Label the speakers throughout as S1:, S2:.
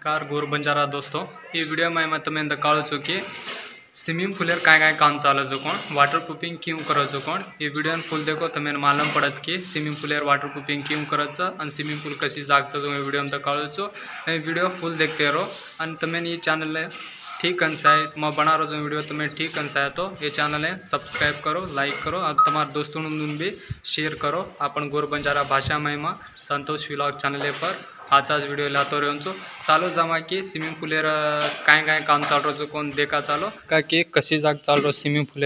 S1: नमस्कार गोर बंजारा दोस्तों ಈ ವಿಡಿಯೋ में तुम्हें दिखाऊँ छो कि स्विमिंग पूल काय काम चालू छो कौन वाटर प्रूफिंग क्यों करो छो कौन ये वीडियो फुल देखो तुम्हें मालूम पड़े कि स्विमिंग पूल वाटर प्रूफिंग क्यों करो और स्विमिंग पूल कसी जाग छो वीडियो में दिखाऊँ छो वीडियो फुल देखते रहो और तुम्हें ये चैनल ठीक अनसाए मैं बना रहा हूँ वीडियो तुम्हें ठीक अनसाए तो ये चैनल है सब्सक्राइब करो लाइक करो और तुम्हारे दोस्तों भी शेयर करो अपन गोर बंजारा भाषा में संतोष व्लॉग चैनल पर आज वीडियो लातो रहूँ चालो जमा की स्विमिंग पूल काय काम चालू रहो कोण देखा चालो का की कशी जाग चालू रहो स्विमिंग पूल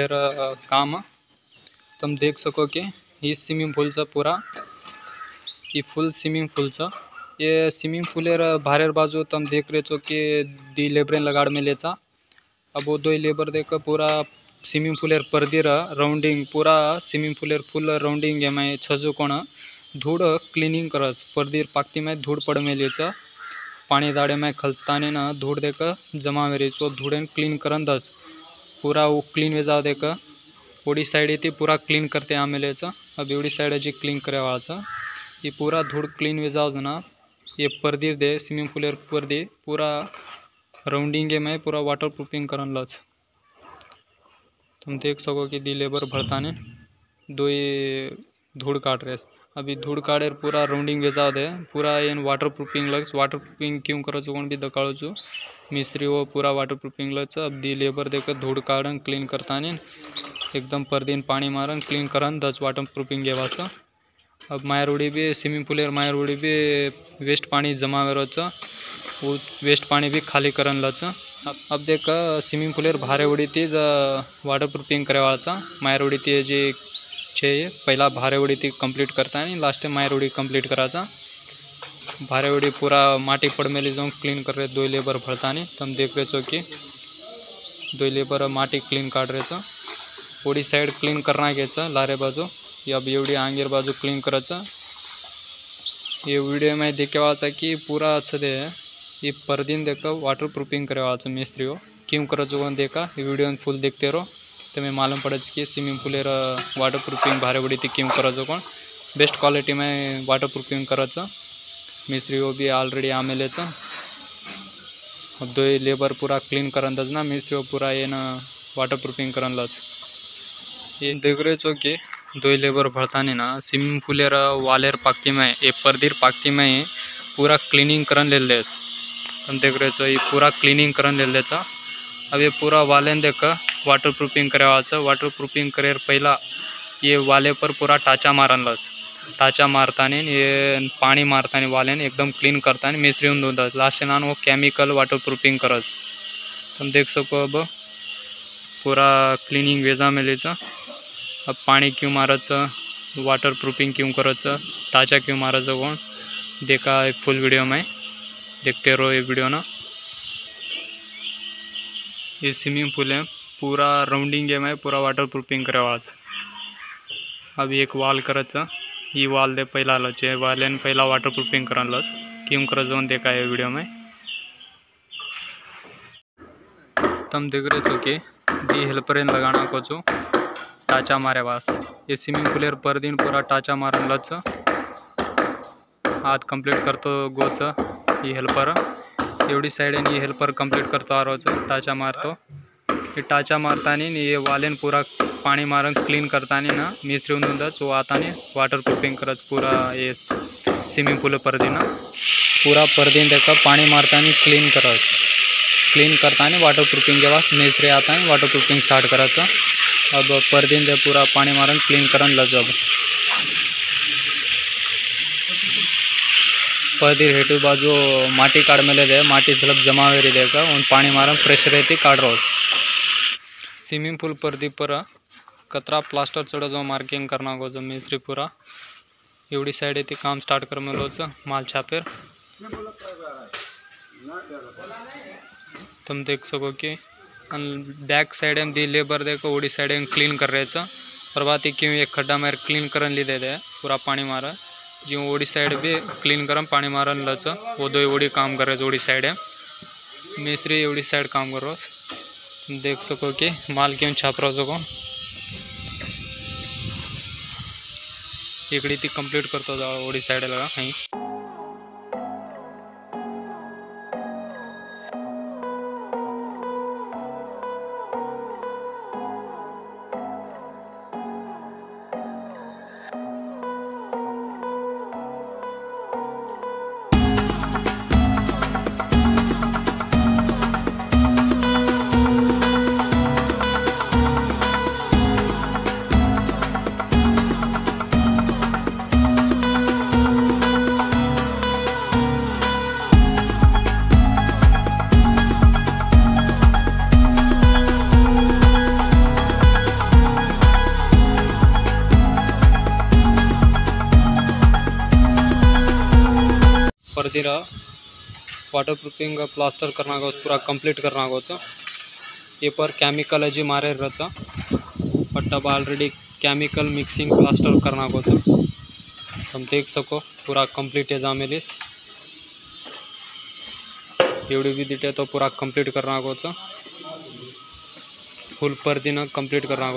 S1: काम तुम देख सको कि ये स्विमिंग पूलचा पूरा ये फुल स्विमिंग पूलचा ये स्विमिंग पूल बाहर बाजू तुम देख रहे छो कि दी लेबर लगाड़ में लेचा अब वो दो लेबर देख पूरा स्विमिंग पूल पर्दी राउंडिंग पूरा स्विमिंग पूल फुल राउंडिंग में छजो कोण धूड़ क्लीनिंग करस पर्दी पाकती में धूड़ पड़ में लेचा पानी दाड़े में खलसताने ना धूड़ देख जमा मेरी तो धूड़े क्लीन करन दस पूरा वो क्लीन वे जाओ देख ओडी साइड थी पूरा क्लीन करते आमे लेचा अब एवढी साइड जी क्लीन करे वाचा ये पूरा धूड़ क्लीन वे जाओ ना ये पर्दी दे स्विमिंग पूल पर्दी पूरा राउंडिंग में पूरा वाटर प्रूफिंग करन लच तुम देख सको कि दी लेबर भरताने दो ये धूड़ काट रहे अभी धूड़ काटे पूरा राउंडिंग वेजा दे पूरा एन वाटर प्रूफिंग लग्स वाटर प्रूफिंग क्यों करो छो भी दकाड़ो छो मिस्त्री वो पूरा वाटर प्रूफिंग लग्स अब दी लेबर देकर धूड़ काटन क्लीन करता नहीं एकदम पर दिन पानी मारन क्लीन करन दस वाटर प्रूफिंग गेवासा अब मायरोड़ी भी स्विमिंग पूल मायरोड़ी भी वेस्ट पानी जमा वेरो छ वो वेस्ट पानी भी खाली करन लच अब देख स्विमिंग पूल भारे उड़ी थी वाटर प्रूफिंग करे वाला मायरोड़ी थी जी छे पहला भारे उड़ी थी कंप्लीट करता है लास्ट में मायर उड़ी कंप्लीट कराचा भारे उड़ी पूरा माटी पड़ में लीजो क्लीन कर रहे दो लेबर भरता नहीं तुम देख रहे छो कि दो लेबर माटी क्लीन काट रहे छो ओडी साइड क्लीन करना के लारे बाजू या अब एवढी आंगेर बाजू क्लीन कराचा ये वीडियो में देखे वाला कि पूरा अच्छा दे ये पर दिन देखा वाटर प्रूफिंग करे वाला मिस्त्री हो क्यों करो जो देखा ये वीडियो में फुल देखते रहो तुम्हें मालूम पड़े कि स्विमिंग पूल वाटर प्रूफिंग भारे बड़ी थी क्यों करो कौन बेस्ट क्वालिटी में वाटर प्रूफिंग करो मिस्त्री वो भी ऑलरेडी आमे ले अब दो लेबर पूरा क्लीन करन दस ना मिस्त्री वो पूरा ये ना वाटर प्रूफिंग करन लच ये देख रहे छो कि दो लेबर भरता नहीं ना स्विमिंग पूल वालेर पाकती में ये पर्दीर पाकती में पूरा क्लीनिंग करन ले लेस तुम देख रहे छो ये पूरा क्लीनिंग करन ले लेचा अब ये पूरा वालेन देख वाटर प्रूफिंग करे वाटर प्रूफिंग करे पहला ये वाले पर पूरा टाचा मारन लस टाचा मारता नहीं ये पानी मारता नहीं वाले एकदम क्लीन करता नहीं मिस्त्री उन लास्ट ना वो केमिकल वाटर प्रूफिंग करस तुम देख सको अब पूरा क्लीनिंग वेजा में लेचा अब पानी क्यों मारच वाटर प्रूफिंग क्यों करच टाचा क्यों मारच कौन देखा फुल वीडियो में देखते रहो ये वीडियो ना ये स्विमिंग पूल है पूरा राउंडिंग में पूरा वाटर प्रूफिंग करे अब एक वाल करच ये वाल दे पहला लच वाले पहला वाटर प्रूफिंग करन लच क्यों कर जो देखा है वीडियो में तुम देख रहे छो कि दी हेल्पर लगाना को छो टाचा मारे वास ये स्विमिंग पूल पर दिन पूरा टाचा मारन लच आज कंप्लीट करतो गोच ये हेल्पर एवढी साइड ये हेल्पर कंप्लीट करतो आ रहा टाचा मारतो ये टाचा मारता नहीं ये वाले पूरा पानी मारन क्लीन करता नहीं ना मिस्त्री उंदच वो आता नहीं वाटर प्रूफिंग करच पूरा ये स्विमिंग पूल पर दिन पूरा पर दिन देखा पानी मारता नहीं क्लीन करता नहीं वाटर प्रूफिंग के बाद मिस्त्री आता नहीं वाटर प्रूफिंग स्टार्ट कराचा अब पर दिन दे पूरा पानी मारन क्लीन करन लग अब पर्दी हेटू बाजू माटी काट में ले दे माटी स्लब जमा वेरी देगा उन पानी मारन प्रेशर रहती काट रहा स्विमिंग पूल पर्दी पर कतरा प्लास्टर चढ़ो जो मार्किंग करना को जो मिस्त्री पूरा एवढी साइड थी काम स्टार्ट कर में लो माल छापेर तुम देख सको कि बैक साइड में दी लेबर देखो ओडी साइड में क्लीन कर रहे और बात क्यों एक खड्डा मार क्लीन करन ली दे पूरा पानी मारा जो ओडी साइड भी क्लीन करम पानी मारन लच वो दो ओडी काम कर रहे ओडी साइड है मिस्त्री एवढी साइड काम कर रहा तुम देख सको कि माल क्यों छाप रहा सको इकड़ी ती कंप्लीट करतो जाओ ओडी साइड लगा कहीं पर दिन वाटर प्रूफिंग प्लास्टर करना पूरा कंप्लीट करना ये पर केमिकल अजी मारे रचा बट अब ऑलरेडी केमिकल मिक्सिंग प्लास्टर करना हम देख सको पूरा कंप्लीट है जामेली एवढी भी दिटे तो पूरा कंप्लीट करना फुल पर दिन कंप्लीट करना